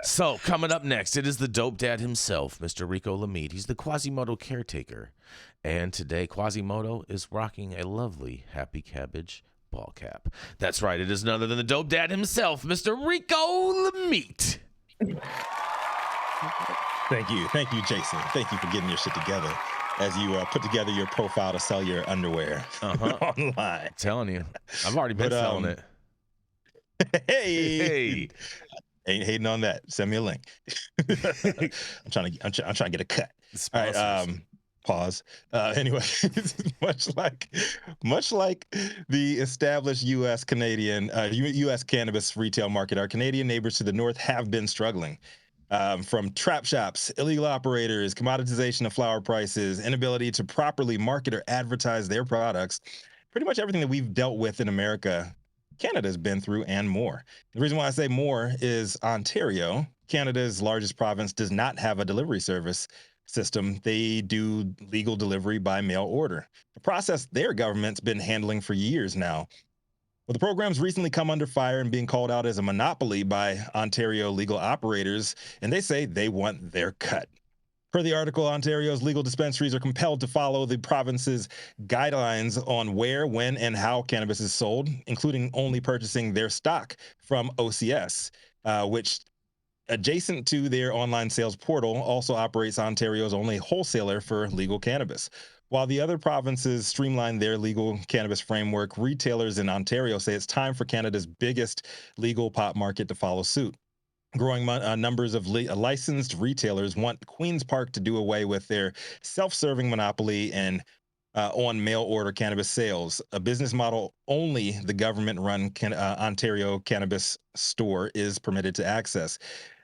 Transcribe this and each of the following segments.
So, coming up next, it is the dope dad himself, Mr. Rico Lamite. He's the Quasimodo caretaker. And today, Quasimodo is rocking a lovely Happy Cabbage ball cap. That's right, it is none other than the dope dad himself, Mr. Rico Lamite. Thank you, Jason. Thank you for getting your shit together as you put together your profile to sell your underwear online. I'm telling you, I've already been selling it. Hey. Ain't hating on that. Send me a link. I'm trying to get a cut. All right. Pause. Anyway, much like the established U.S. cannabis retail market, our Canadian neighbors to the north have been struggling. From trap shops, illegal operators, commoditization of flower prices, inability to properly market or advertise their products, pretty much everything that we've dealt with in America, Canada's been through and more. The reason why I say more is Ontario, Canada's largest province, does not have a delivery service system. They do legal delivery by mail order, a process their government's been handling for years now. Well, the program's recently come under fire and being called out as a monopoly by Ontario legal operators, and they say they want their cut. Per the article, Ontario's legal dispensaries are compelled to follow the province's guidelines on where, when, and how cannabis is sold, including only purchasing their stock from OCS, which, adjacent to their online sales portal, also operates Ontario's only wholesaler for legal cannabis. While the other provinces streamline their legal cannabis framework, retailers in Ontario say it's time for Canada's biggest legal pot market to follow suit. Growing numbers of licensed retailers want Queen's Park to do away with their self-serving monopoly and on mail-order cannabis sales, a business model only the government-run Ontario Cannabis Store is permitted to access.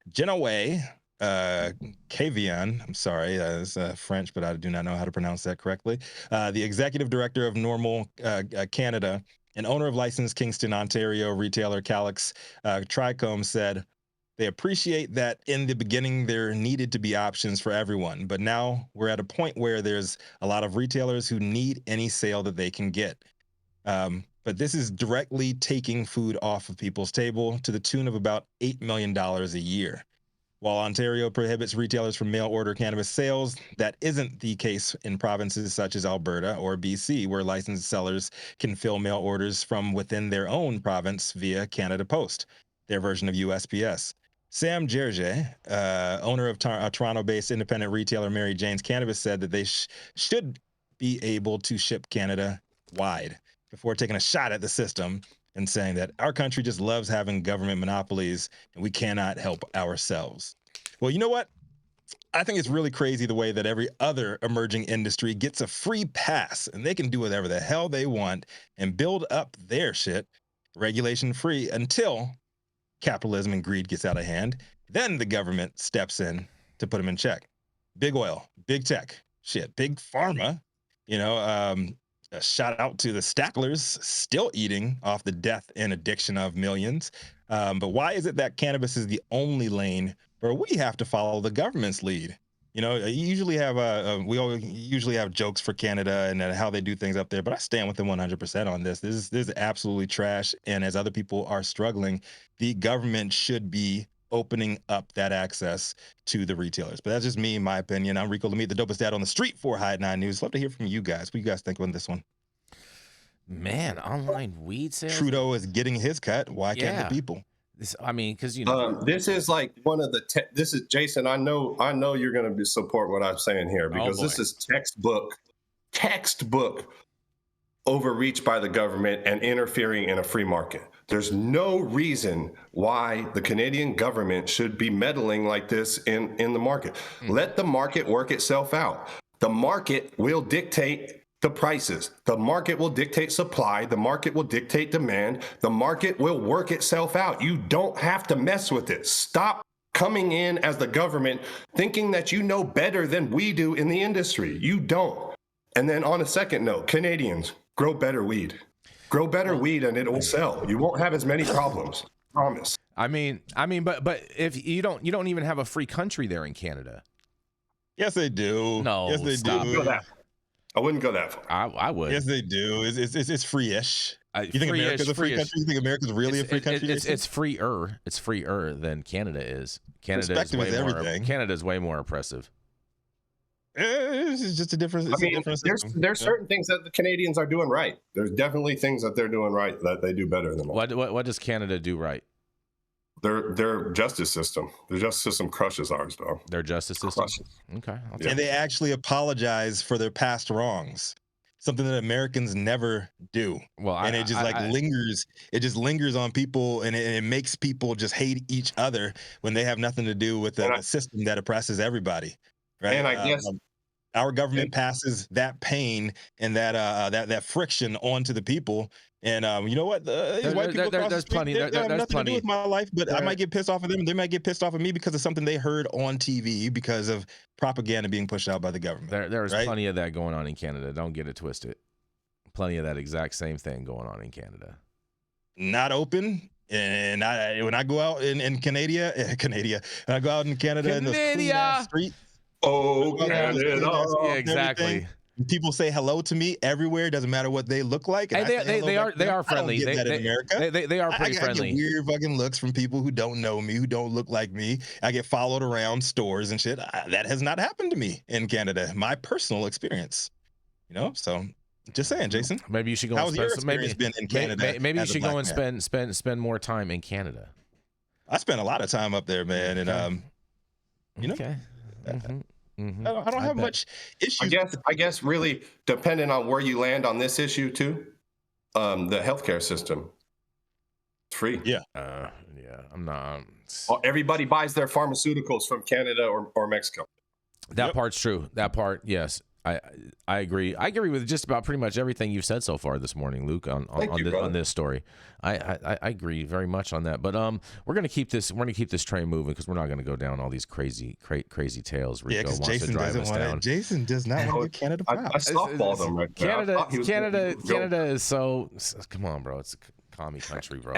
Genoa Cavian, I'm sorry, it's French, but I do not know how to pronounce that correctly. The executive director of Normal Canada and owner of licensed Kingston, Ontario retailer Calix Tricombe said, they appreciate that in the beginning there needed to be options for everyone, but now we're at a point where there's a lot of retailers who need any sale that they can get. But this is directly taking food off of people's table to the tune of about $8 million a year. While Ontario prohibits retailers from mail order cannabis sales, that isn't the case in provinces such as Alberta or BC, where licensed sellers can fill mail orders from within their own province via Canada Post, their version of USPS. Sam Gerge, owner of Toronto-based independent retailer Mary Jane's Cannabis, said that they should be able to ship Canada-wide before taking a shot at the system and saying that our country just loves having government monopolies and we cannot help ourselves. Well, you know what? I think it's really crazy the way that every other emerging industry gets a free pass and they can do whatever the hell they want and build up their shit regulation-free until capitalism and greed gets out of hand. Then the government steps in to put them in check. Big oil, big tech, shit, big pharma, a shout out to the Stacklers still eating off the death and addiction of millions. But why is it that cannabis is the only lane where we have to follow the government's lead? You usually have we usually have jokes for Canada and how they do things up there, but I stand with them 100% on this. This is absolutely trash. And as other people are struggling, the government should be opening up that access to the retailers. But that's just me, my opinion. I'm Rico Lamite, the dopest dad on the street for Hide 9 News. Love to hear from you guys. What do you guys think on this one? Man, online weed sales. Trudeau is getting his cut. Why can't the people? Because this is like one of the. This is Jason. I know you're going to support what I'm saying here because this is textbook overreach by the government and interfering in a free market. There's no reason why the Canadian government should be meddling like this in the market. Let the market work itself out. The market will dictate the prices. The market will dictate supply. The market will dictate demand. The market will work itself out. You don't have to mess with it. Stop coming in as the government thinking that you know better than we do in the industry. You don't. And then on a second note, Canadians, grow better weed. Grow better weed and it will sell. You won't have as many problems. Promise. But if you don't even have a free country there in Canada. Yes, they do. No, yes, they do. I wouldn't go that far. I would. Yes, they do. It's free-ish. You think America's a free country? You think America's really a free country? It's freer. It's freer than Canada is. Perspective is everything. Canada is way more oppressive. It's just a difference. There's certain things that the Canadians are doing right. There's definitely things that they're doing right that they do better than us. What does Canada do right? Their justice system. Their justice system crushes ours, though. Their justice system. Okay. And they actually apologize for their past wrongs. Something that Americans never do. Well, and it just lingers. It just lingers on people, and it makes people just hate each other when they have nothing to do with the system that oppresses everybody. Right? And I guess our government passes that pain and that friction onto the people. And you know what? White people there's plenty. There's nothing to do with my life, but I might get pissed off of them. They might get pissed off of me because of something they heard on TV because of propaganda being pushed out by the government. There's plenty of that going on in Canada. Don't get it twisted. Plenty of that exact same thing going on in Canada. Not open. And when I go out in Canada, and I go out in Canada in the clean street. Oh, Canada. Yeah, exactly. People say hello to me everywhere. Doesn't matter what they look like. And they are friendly. I don't get that in America. They are pretty friendly. I get weird fucking looks from people who don't know me, who don't look like me. I get followed around stores and shit. That has not happened to me in Canada. My personal experience. So just saying, Jason. Maybe you should go. How's your experience been in Canada? Maybe you should go and spend more time in Canada. I spent a lot of time up there, man, and Okay. I don't have much issues. I guess really depending on where you land on this issue too, the healthcare system, it's free. Yeah. I'm not. Everybody buys their pharmaceuticals from Canada or Mexico. That part's true. That part, yes. I agree. I agree with just about pretty much everything you've said so far this morning, Luke, on this story. I agree very much on that. But we're gonna keep this train moving because we're not gonna go down all these crazy tales. Rico wants Jason to drive doesn't us want down. Jason does not want to get Canada proud. I softballed them right there. Canada is so. Come on, bro. It's a commie country, bro.